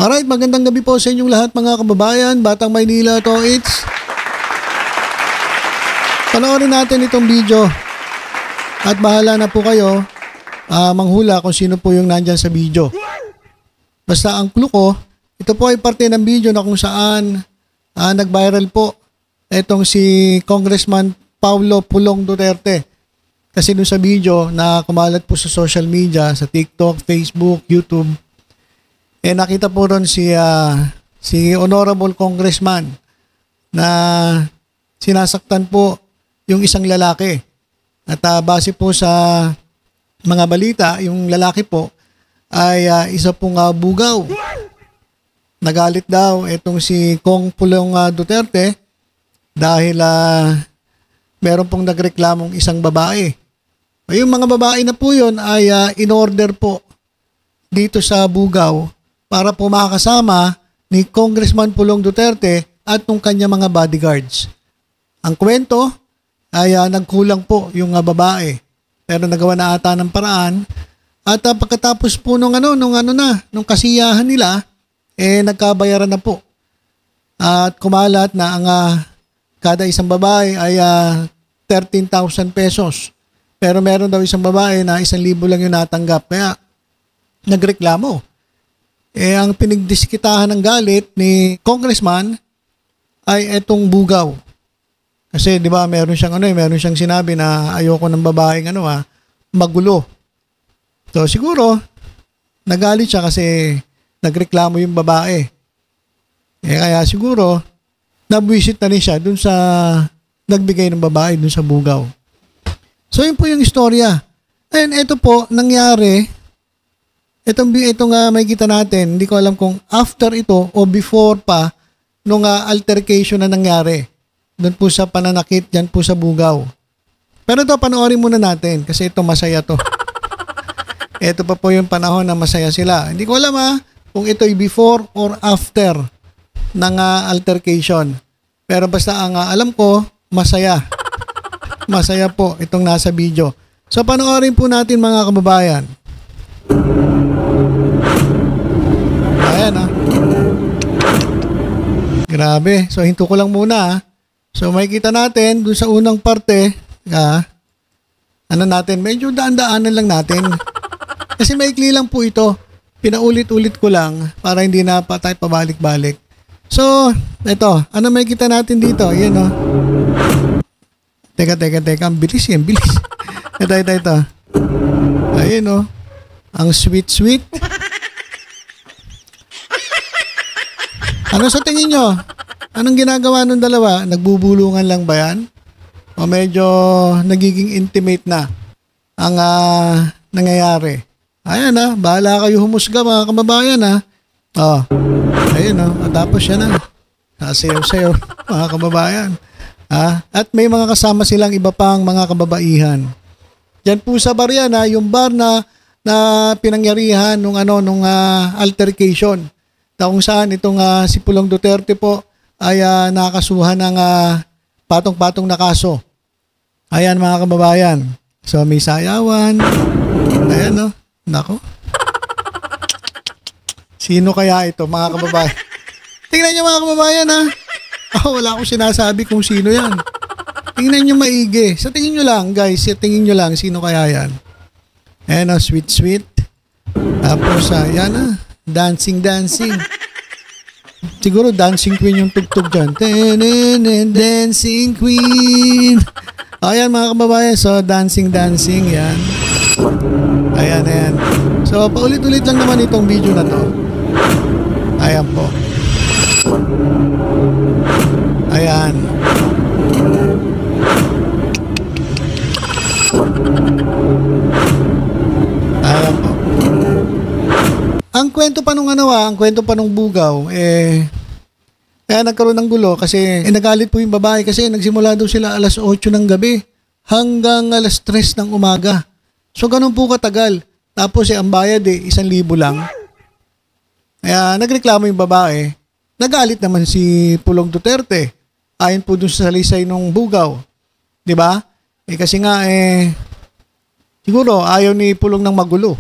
Alright, magandang gabi po sa inyong lahat mga kababayan, Batang Maynila to it's. Panoorin natin itong video at bahala na po kayo manghula kung sino po yung nandyan sa video. Basta ang clue ko, ito po ay parte ng video na kung saan nag-viral po itong si Congressman Paulo Pulong Duterte. Kasi doon sa video na kumalat po sa social media, sa TikTok, Facebook, YouTube, nakita po ron si Honorable Congressman na sinasaktan po yung isang lalaki. At base po sa mga balita, yung lalaki po ay isa pong bugaw. Nagalit daw itong si Kong Pulong Duterte dahil meron pong nagreklamong isang babae. Yung mga babae na po yun ay in-order po dito sa bugaw para po makasama ni Congressman Pulong Duterte at ng kanya mga bodyguards. Ang kwento ay nagkulang po yung babae pero nagawa na ata ng paraan at pagkatapos po nung kasiyahan nila nagkabayaran na po at kumalat na ang kada isang babae ay 13,000 pesos pero meron daw isang babae na 1,000 lang yung natanggap kaya nagreklamo. Ang pinagdiskitahan ng galit ni Congressman ay etong bugaw. Kasi 'di ba, meron siyang sinabi na ayoko ng babaeng magulo. So siguro nagalit siya kasi nagreklamo yung babae. Kaya siguro nabwisit na rin siya dun sa nagbigay ng babae dun sa bugaw. So yun po yung istorya. And ito po nangyari. Itong makikita natin, hindi ko alam kung after ito o before pa nung altercation na nangyari. Doon po sa pananakit, dyan po sa bugaw. Pero ito, panoorin muna natin kasi ito masaya to. Ito pa po yung panahon na masaya sila. Hindi ko alam kung ito'y before or after ng altercation. Pero basta ang alam ko, masaya. Masaya po itong nasa video. So panoorin po natin mga kababayan. Ayan Grabe. So hinto ko lang muna So makikita natin dun sa unang parte medyo daan-daanan lang natin. Kasi maikli lang po ito. Pinaulit-ulit ko lang para hindi na pa tayo pabalik-balik. So ito, makikita natin dito? Ayan Teka. Ang bilis yan, bilis. Ito. Ayan Ang sweet. Ano sa tingin nyo? Anong ginagawa ng dalawa? Nagbubulungan lang ba yan? O medyo nagiging intimate na ang nangyayari? Ayan bahala kayo humusga mga kababayan Ayun At tapos siya na. Sasayaw-sayaw mga kababayan. At may mga kasama silang iba pang mga kababaihan. Diyan po sa bar yan yung bar na pinangyarihan nung altercation. Kung saan itong si Pulong Duterte po ay nakasuhan ng patong-patong na kaso. Ayan mga kababayan. So may sayawan. Ayan Nako. Sino kaya ito mga kababayan? Tingnan niyo mga kababayan wala akong sinasabi kung sino yan. Tingnan niyo maigi. Sa tingin niyo lang guys. Tingin niyo lang sino kaya yan. Ayan sweet. Tapos yan dancing. Siguro dancing queen yung tugtog dyan. Dancing queen. Ayan mga kababayan. So dancing yan. Ayan. So paulit-ulit lang naman itong video na to. Ayan po. Ayan. Ayan po. Ang kwento pa nung bugaw, kaya nagkaroon ng gulo kasi nagalit po yung babae kasi nagsimula daw sila 8:00 ng gabi hanggang 3:00 ng umaga. So ganun po katagal. Tapos ang bayad 1,000 lang. Kaya nagreklamo yung babae. Nagalit naman si Pulong Duterte. Ayon po dun sa salisay ng bugaw. 'Di ba? Kasi nga siguro ayaw ni Pulong ng magulo.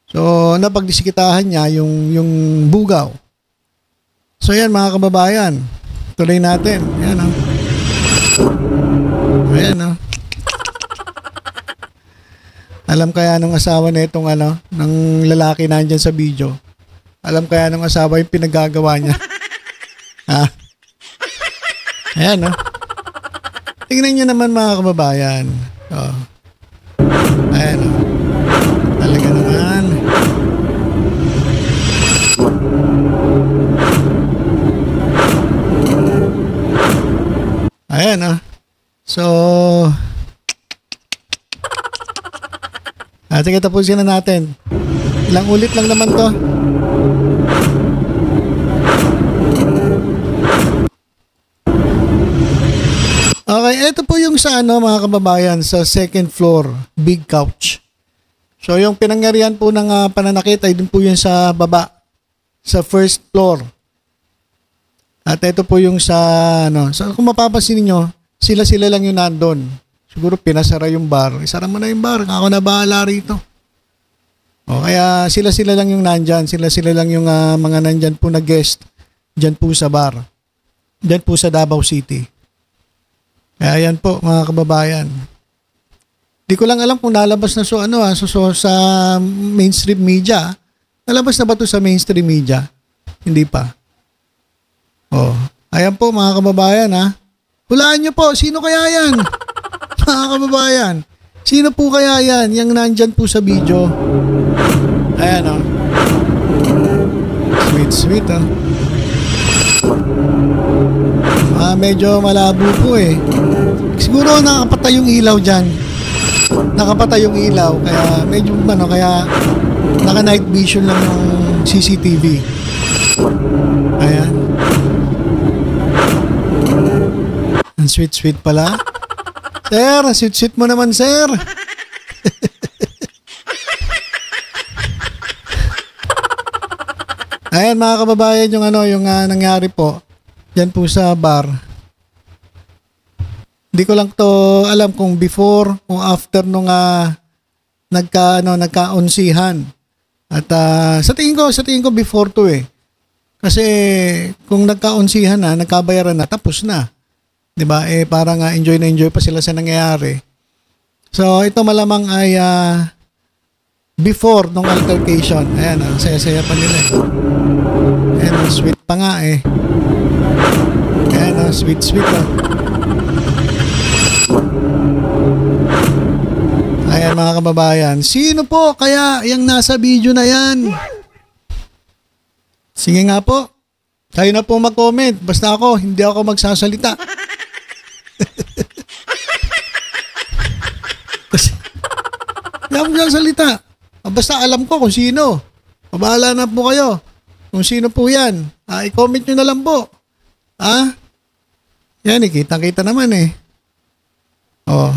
So napagdiskitahan niya yung bugaw. So yan mga kababayan, tuloy natin. Ayan o. Ayan o. Alam kaya nung asawa na itong ng lalaki na andyan sa video. Alam kaya nung asawa yung pinagagawa niya. Ha? Ayan o. Tingnan nyo naman mga kababayan. O. Ayan o. Talaga naman. Ayan o. So, sige, tapusin na natin. Ilang ulit lang naman to. Okay, ito po yung sa mga kababayan, sa second floor, big couch. So yung pinangyarihan po ng pananakit ay dun po yun sa baba, sa first floor. At ito po yung sa so kung mapapansin niyo, sila lang yung nandun. Siguro pinasara yung bar. Isara mo na yung bar, ako na bahala rito. O kaya sila lang yung nandyan, sila lang yung mga nandyan po na guest dyan po sa bar. Dyan po sa Davao City. Kaya yan po mga kababayan. Di ko lang alam kung nalabas na so sa mainstream media. Nalabas na ba ito sa mainstream media? Hindi pa. Oh, ayan po mga kababayan ha. Hulaan nyo po, sino kaya yan? Mga kababayan, sino po kaya yan? Yang nandyan po sa video. Ayan o. Sweet ha. Medyo malabo po eh. Siguro nakapatay yung ilaw dyan. Nakapatay yung ilaw. Kaya medyo kaya naka night vision lang yung CCTV. Ayan. Ang sweet pala. Sir, sweet mo naman sir. Ayan mga kababayan yung yung nangyari po. Yan po sa bar. Hindi ko lang to alam kung before o after nung nagkaunsihan. At sa tingin ko before to eh. Kasi kung nagkaunsihan na, nagkabayaran na, tapos na. 'Di ba? Parang enjoy na enjoy pa sila sa nangyayari. So ito malamang ay before nung altercation. Ayan, saya-saya pa nila eh. Ayan, sweet pa nga eh. Ayan, sweet Ayan mga kababayan. Sino po kaya yung nasa video na yan? Sige nga po. Kayo na po mag-comment. Basta ako, hindi ako magsasalita. Hindi ako magsasalita. Basta alam ko kung sino. Pabahala na po kayo. Kung sino po yan. I-comment nyo na lang po. Yan, kitang-kita naman eh. Oh.